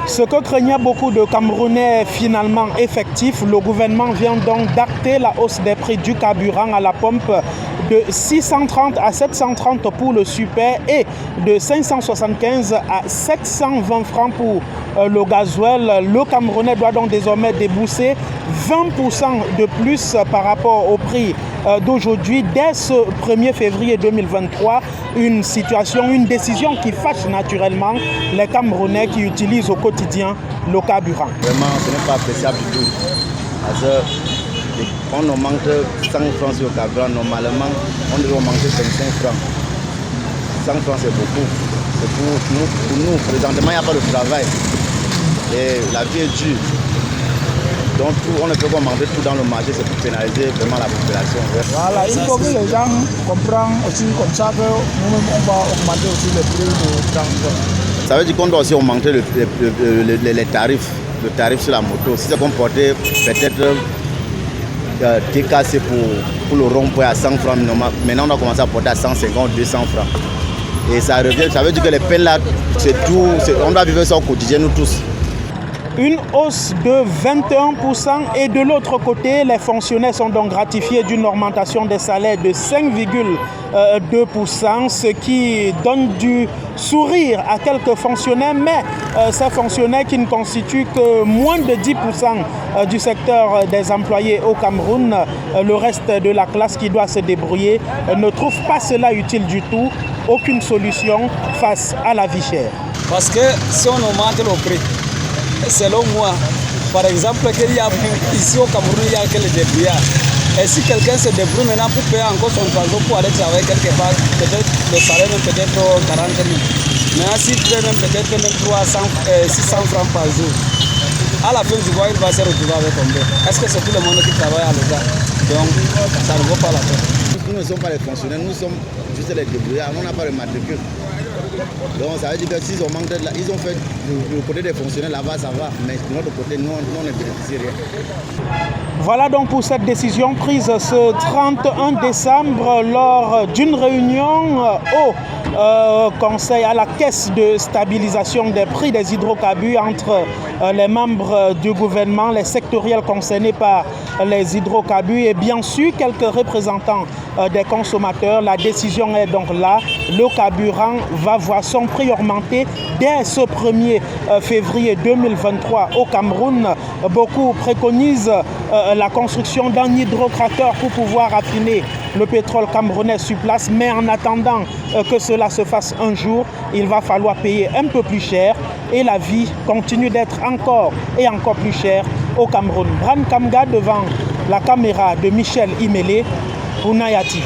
Ce que craignaient beaucoup de Camerounais est finalement effectif. Le gouvernement vient donc d'acter la hausse des prix du carburant à la pompe de 630 à 730 pour le super et de 575 à 720 francs pour le gasoil. Le Camerounais doit donc désormais débourser 20% de plus par rapport au prix d'aujourd'hui dès ce 1er février 2023. Une situation, une décision qui fâche naturellement les Camerounais qui utilisent au quotidien le carburant. Vraiment, ce n'est pas appréciable du tout. Parce qu'on augmente 100 francs sur le carburant, normalement, on devrait augmenter 25 francs. 100 francs, c'est beaucoup. C'est pour nous, présentement, il n'y a pas de travail. Et la vie est dure. Donc on ne peut pas manger tout dans le marché, c'est pour pénaliser vraiment la population. Voilà, il faut que les gens comprennent aussi comme ça que nous-mêmes on va augmenter aussi les prix de transport. Ça veut dire qu'on doit aussi augmenter les tarifs, le tarif sur la moto. Si c'est qu'on portait peut-être TKC pour le rond-point à 100 francs, maintenant on a commencé à porter à 150, 200 francs. Et ça revient, ça veut dire que les peines là, c'est tout, on doit vivre ça au quotidien nous tous. Une hausse de 21% et de l'autre côté, les fonctionnaires sont donc gratifiés d'une augmentation des salaires de 5,2%, ce qui donne du sourire à quelques fonctionnaires, mais ces fonctionnaires qui ne constituent que moins de 10% du secteur des employés au Cameroun, le reste de la classe qui doit se débrouiller, ne trouve pas cela utile du tout, aucune solution face à la vie chère. Parce que si on augmente le prix, selon moi, par exemple, ici au Cameroun, il n'y a que les débrouillards. Et si quelqu'un se débrouille maintenant pour payer encore son transport pour aller travailler quelque part, peut-être le salaire même peut-être 40 000. Maintenant, s'il paye même peut-être 600 francs par jour, à la fin du mois, il va se retrouver avec combien? Est-ce que c'est tout le monde qui travaille à l'État? Donc, ça ne vaut pas la peine. Nous ne sommes pas les fonctionnaires, nous sommes juste les débrouillards, on n'a pas de matricule. Donc ça veut dire que s'ils ont manqué de là, ils ont fait du côté des fonctionnaires là-bas, ça va, mais de notre côté, nous on ne bénéficie rien. Voilà donc pour cette décision prise ce 31 décembre lors d'une réunion au Conseil à la Caisse de stabilisation des prix des hydrocarbures entre les membres du gouvernement, les sectoriels concernés par les hydrocarbures et bien sûr quelques représentants des consommateurs. La décision est donc là. Le carburant va voir son prix augmenter dès ce 1er février 2023 au Cameroun. Beaucoup préconisent la construction d'un hydrocraqueur pour pouvoir affiner le pétrole camerounais sur place. Mais en attendant que cela se fasse un jour, il va falloir payer un peu plus cher et la vie continue d'être encore et encore plus chère au Cameroun. Bran Kamga devant la caméra de Michel Imélé pour Naya TV.